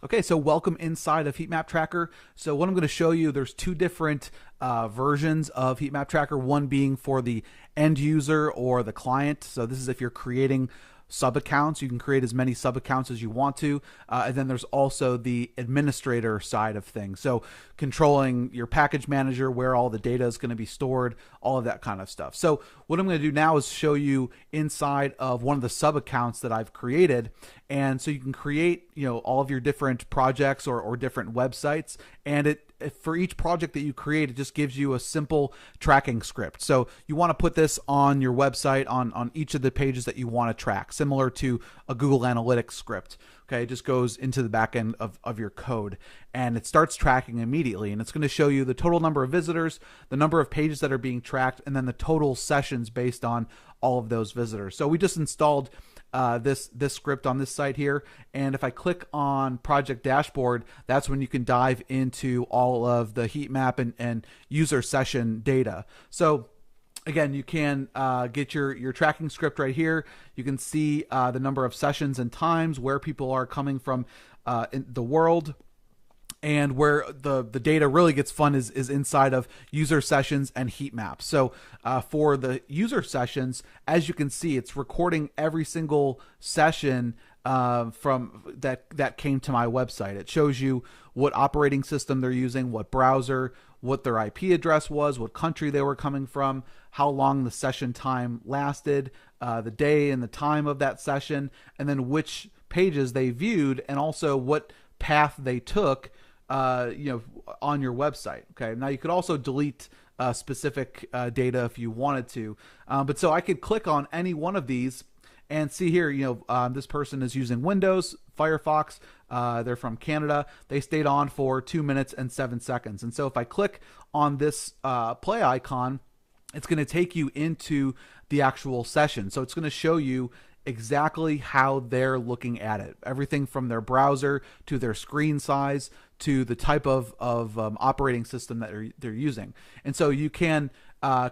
Okay, so welcome inside of Heatmap Tracker. So what I'm going to show you, there's two different versions of Heatmap Tracker, one being for the end user or the client. So this is if you're creating sub accounts. You can create as many sub accounts as you want to. And then there's also the administrator side of things. So controlling your package manager, where all the data is going to be stored, all of that kind of stuff. So what I'm going to do now is show you inside of one of the sub accounts that I've created. And so you can create, all of your different projects or different websites. And for each project that you create, it just gives you a simple tracking script. So you want to put this on your website on each of the pages that you want to track, similar to a Google Analytics script. Okay, it just goes into the back end of your code and it starts tracking immediately. And it's going to show you the total number of visitors, the number of pages that are being tracked, and then the total sessions based on all of those visitors. So we just installed this script on this site here, and if I click on Project Dashboard, that's when you can dive into all of the heat map and user session data. So again, you can get your tracking script right here. You can see the number of sessions and times, where people are coming from in the world. And where the data really gets fun is inside of user sessions and heat maps. So for the user sessions, as you can see, it's recording every single session from that came to my website. It shows you what operating system they're using, what browser, what their IP address was, what country they were coming from, how long the session time lasted, the day and the time of that session, and then which pages they viewed, and also what path they took on your website. Okay, now you could also delete specific data if you wanted to, but so I could click on any one of these and see here, this person is using Windows, Firefox, they're from Canada, they stayed on for 2 minutes and 7 seconds. And so if I click on this play icon, it's going to take you into the actual session. So it's going to show you exactly how they're looking at it. Everything from their browser to their screen size to the type of operating system that they're using. And so you can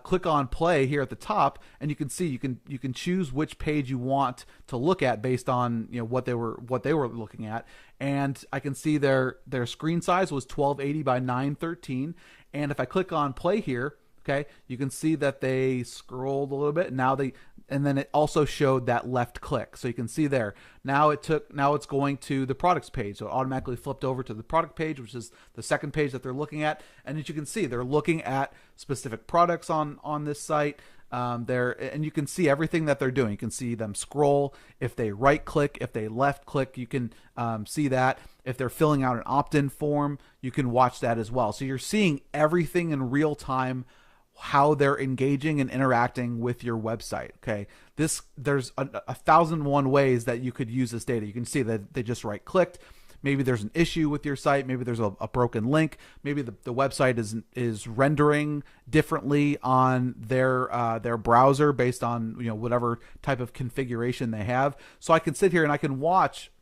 click on play here at the top, and you can see you can choose which page you want to look at based on what they were looking at. And I can see their screen size was 1280 by 913. And if I click on play here, okay, you can see that they scrolled a little bit. And then it also showed that left click. So you can see there. Now it's going to the products page. So it automatically flipped over to the product page, which is the second page that they're looking at. And as you can see, they're looking at specific products on this site. And you can see everything that they're doing. You can see them scroll. If they right click, if they left click, you can see that. If they're filling out an opt-in form, you can watch that as well. So you're seeing everything in real time, how they're engaging and interacting with your website. Okay, there's a 1,001 ways that you could use this data. You can see that they just right clicked. Maybe there's an issue with your site. Maybe there's a broken link. Maybe the website is rendering differently on their browser based on whatever type of configuration they have. So I can sit here and I can watch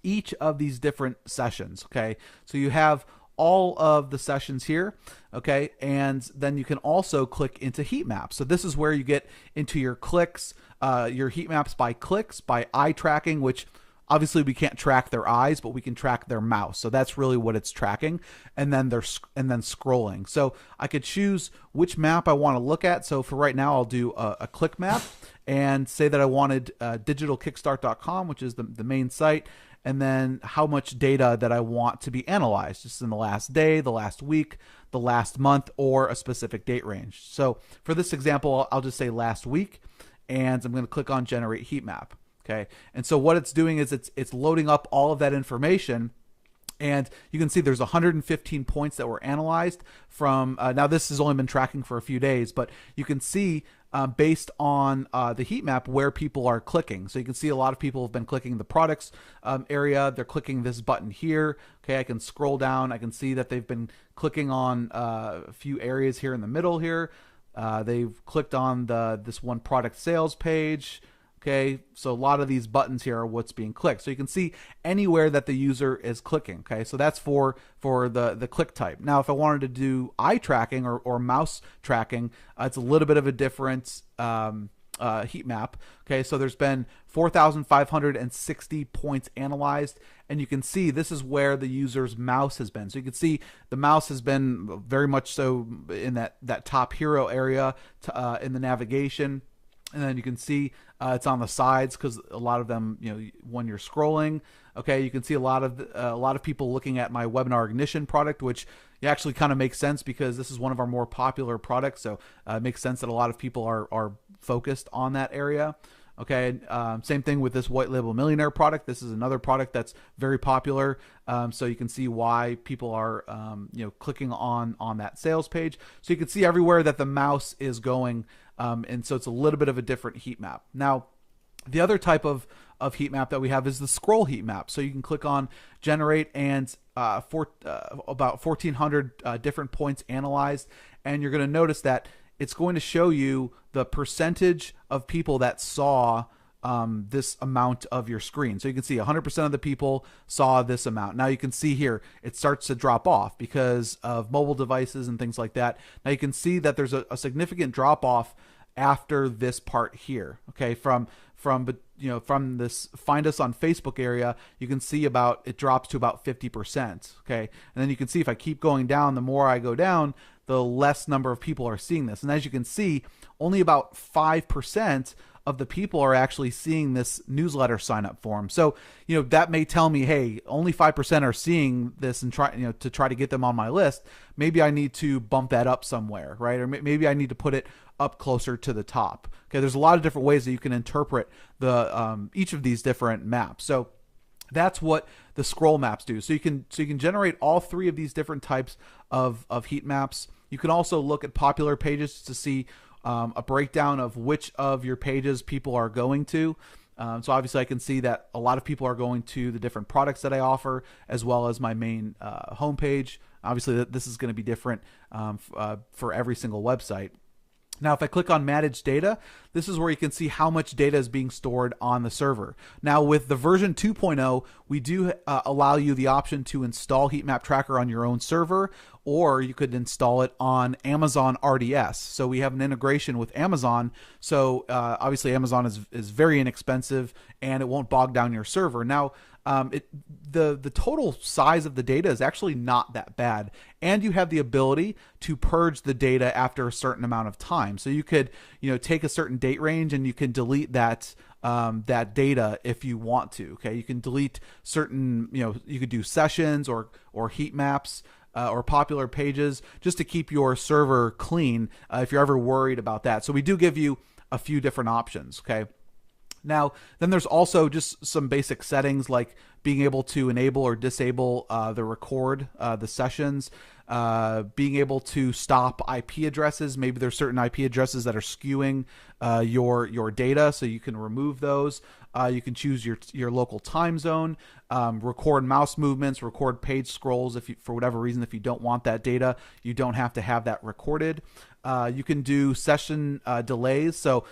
each of these different sessions. Okay, so you have all of the sessions here, okay, and then you can also click into heat maps. So this is where you get into your clicks, your heat maps by clicks, by eye tracking, which obviously we can't track their eyes, but we can track their mouse. So that's really what it's tracking, and then scrolling. So I could choose which map I want to look at. So for right now, I'll do a click map and say that I wanted digitalkickstart.com, which is the main site, and then how much data that I want to be analyzed, just in the last day, the last week, the last month, or a specific date range. So for this example, I'll just say last week, and I'm going to click on generate heat map. Okay, and so what it's doing is it's loading up all of that information. And you can see there's 115 points that were analyzed from, now this has only been tracking for a few days, but you can see based on the heat map where people are clicking. So you can see a lot of people have been clicking the products area. They're clicking this button here. Okay, I can scroll down. I can see that they've been clicking on a few areas here in the middle here. They've clicked on this one product sales page. Okay, so a lot of these buttons here are what's being clicked. So you can see anywhere that the user is clicking. Okay, so that's for the click type. Now, if I wanted to do eye tracking or mouse tracking, it's a little bit of a different heat map. Okay, so there's been 4,560 points analyzed, and you can see this is where the user's mouse has been. So you can see the mouse has been very much so in that top hero area in the navigation. And then you can see it's on the sides because a lot of them, when you're scrolling, okay, you can see a lot of people looking at my webinar ignition product, which actually kind of makes sense because this is one of our more popular products. So it makes sense that a lot of people are focused on that area. Okay, same thing with this white label millionaire product. This is another product that's very popular. So you can see why people are clicking on that sales page. So you can see everywhere that the mouse is going. And so it's a little bit of a different heat map. Now, the other type of heat map that we have is the scroll heat map. So you can click on generate and about 1,400 different points analyzed. And you're going to notice that it's going to show you the percentage of people that saw this amount of your screen. So you can see 100% of the people saw this amount. Now you can see here, it starts to drop off because of mobile devices and things like that. Now you can see that there's a significant drop off after this part here. Okay, from this find us on Facebook area, you can see it drops to about 50%. Okay, and then you can see if I keep going down, the more I go down, the less number of people are seeing this. And as you can see, only about 5% of the people are actually seeing this newsletter sign up form. So, that may tell me, hey, only 5% are seeing this and try to get them on my list. Maybe I need to bump that up somewhere, right? Or maybe I need to put it up closer to the top. Okay, there's a lot of different ways that you can interpret each of these different maps. So that's what the scroll maps do. So you can generate all three of these different types of heat maps. You can also look at popular pages to see a breakdown of which of your pages people are going to. So obviously I can see that a lot of people are going to the different products that I offer, as well as my main homepage. Obviously this is going to be different for every single website. Now, if I click on manage data, this is where you can see how much data is being stored on the server. Now, with the version 2.0, we do allow you the option to install Heatmap Tracker on your own server, or you could install it on Amazon RDS. So we have an integration with Amazon. So obviously Amazon is very inexpensive and it won't bog down your server. Now, the total size of the data is actually not that bad, and you have the ability to purge the data after a certain amount of time. So you could take a certain date range and you can delete that data if you want to. Okay, you can delete certain you could do sessions or heat maps or popular pages just to keep your server clean if you're ever worried about that. So we do give you a few different options. Okay. Now, then there's also just some basic settings like being able to enable or disable the record, the sessions, being able to stop IP addresses. Maybe there's certain IP addresses that are skewing your data, so you can remove those. You can choose your local time zone, record mouse movements, record page scrolls. If you, for whatever reason, if you don't want that data, you don't have to have that recorded. You can do session delays. So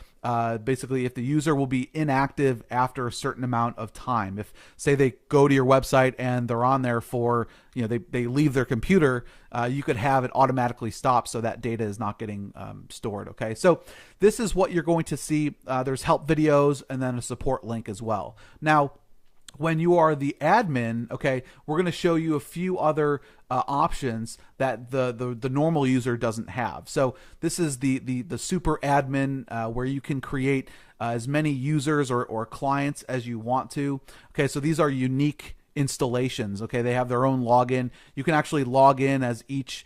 basically, if the user will be inactive after a certain amount of time, if say they go to your website and they're on there for, they leave their computer, you could have it automatically stop so that data is not getting stored. Okay, so this is what you're going to see. There's help videos and then a support link as well. Now, when you are the admin, okay, we're going to show you a few other options that the normal user doesn't have. So this is the super admin where you can create as many users or clients as you want to. Okay, so these are unique installations. Okay, they have their own login. You can actually log in as each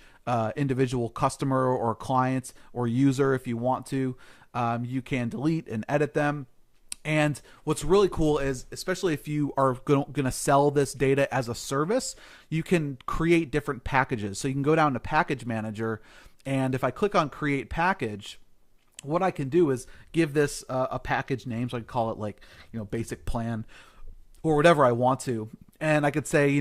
individual customer or client or user if you want to. You can delete and edit them. And what's really cool is, especially if you are going to sell this data as a service, you can create different packages. So you can go down to Package Manager, and if I click on Create Package, what I can do is give this a package name. So I can call it like, Basic Plan or whatever I want to. And I could say,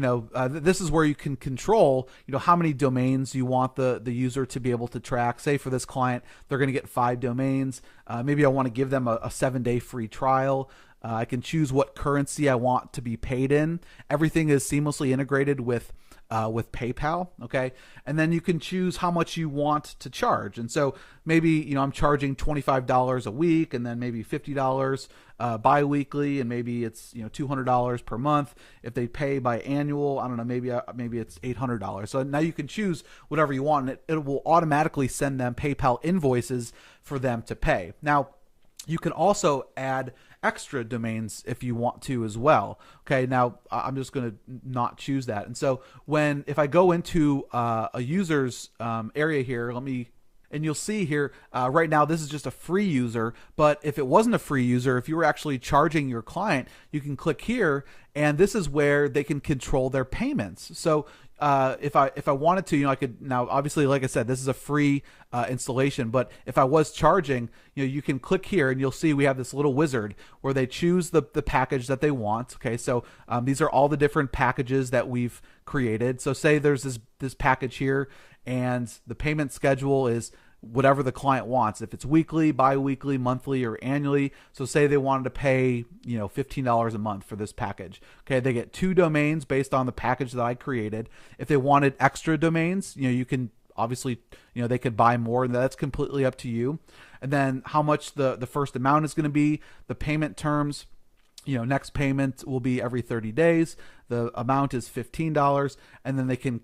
this is where you can control, how many domains you want the user to be able to track. Say for this client, they're going to get 5 domains. Maybe I want to give them a 7-day free trial. I can choose what currency I want to be paid in. Everything is seamlessly integrated with PayPal, okay? And then you can choose how much you want to charge. And so maybe, you know, I'm charging $25 a week, and then maybe $50 bi-weekly, and maybe it's, you know, $200 per month. If they pay by annual, I don't know, maybe it's $800. So now you can choose whatever you want, and it will automatically send them PayPal invoices for them to pay. Now, you can also add extra domains if you want to as well. Okay, now I'm just going to not choose that. And so if I go into a user's area here, and you'll see here, right now this is just a free user, but if it wasn't a free user, if you were actually charging your client, you can click here, and this is where they can control their payments. So if I wanted to, you know, I could now, obviously, like I said, this is a free installation, but if I was charging, you know, you can click here and you'll see we have this little wizard where they choose the package that they want. Okay, so these are all the different packages that we've created. So say there's this package here, and the payment schedule is whatever the client wants. If it's weekly, bi-weekly, monthly, or annually. So say they wanted to pay, you know, $15 a month for this package. Okay, they get 2 domains based on the package that I created. If they wanted extra domains, you know, you can obviously, you know, they could buy more, and that's completely up to you. And then how much the first amount is going to be, the payment terms. You know, next payment will be every 30 days. The amount is $15, and then they can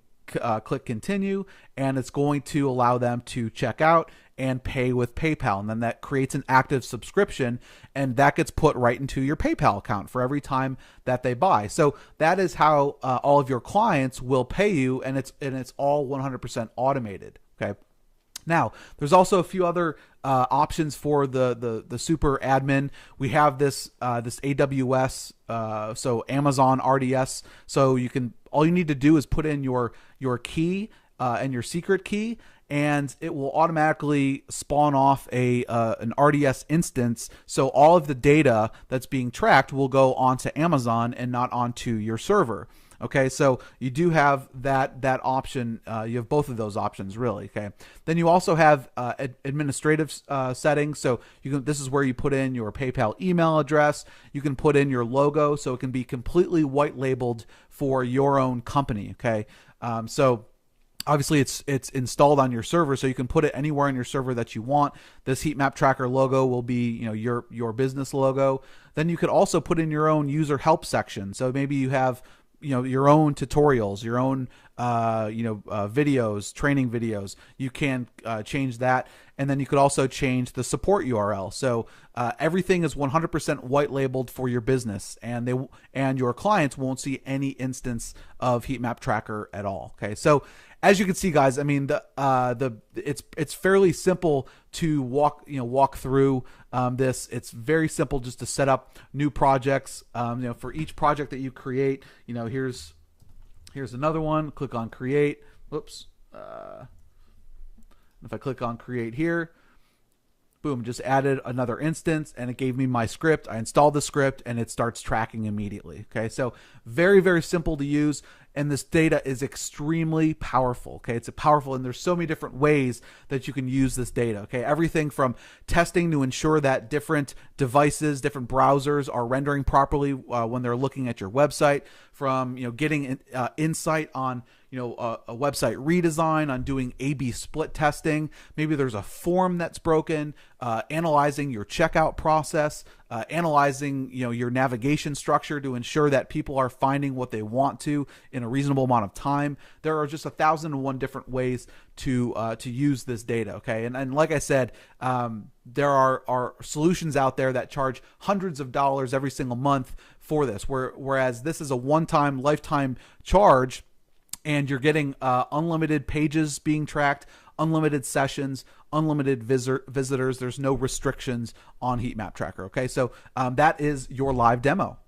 click continue, and it's going to allow them to check out and pay with PayPal. And then that creates an active subscription, and that gets put right into your PayPal account for every time that they buy. So that is how all of your clients will pay you, and it's all 100% automated. Okay. Now, there's also a few other options for the super admin. We have this AWS, so Amazon RDS. So all you need to do is put in your key and your secret key, and it will automatically spawn off an RDS instance. So all of the data that's being tracked will go onto Amazon and not onto your server. Okay, so you do have that option. You have both of those options, really. Okay, then you also have administrative settings. So this is where you put in your PayPal email address. You can put in your logo, so it can be completely white labeled for your own company. Okay, so obviously it's installed on your server, so you can put it anywhere on your server that you want. This heat map tracker logo will be, you know, your business logo. Then you could also put in your own user help section. So maybe you have, you know, your own tutorials, your own videos, training videos. You can change that, and then you could also change the support URL. So everything is 100% white labeled for your business, and your clients won't see any instance of heat map tracker at all. Okay, so as you can see, guys, I mean, it's fairly simple to walk through this. It's very simple just to set up new projects. You know, for each project that you create, you know, here's another one. Click on create. Whoops. If I click on create here, boom, just added another instance, and it gave me my script. I installed the script, and it starts tracking immediately. Okay, so very, very simple to use, and this data is extremely powerful. Okay, it's powerful, and there's so many different ways that you can use this data. Okay, everything from testing to ensure that different devices, different browsers are rendering properly when they're looking at your website, from, you know, getting insight on, you know, a website redesign, on doing A/B split testing. Maybe there's a form that's broken, analyzing your checkout process, analyzing, you know, your navigation structure to ensure that people are finding what they want to in a reasonable amount of time. There are just 1,001 different ways to use this data. Okay, and like I said, there are solutions out there that charge hundreds of dollars every single month for this, whereas this is a one-time lifetime charge, and you're getting unlimited pages being tracked, unlimited sessions, unlimited visitors. There's no restrictions on Heat Map Tracker. Okay, so that is your live demo.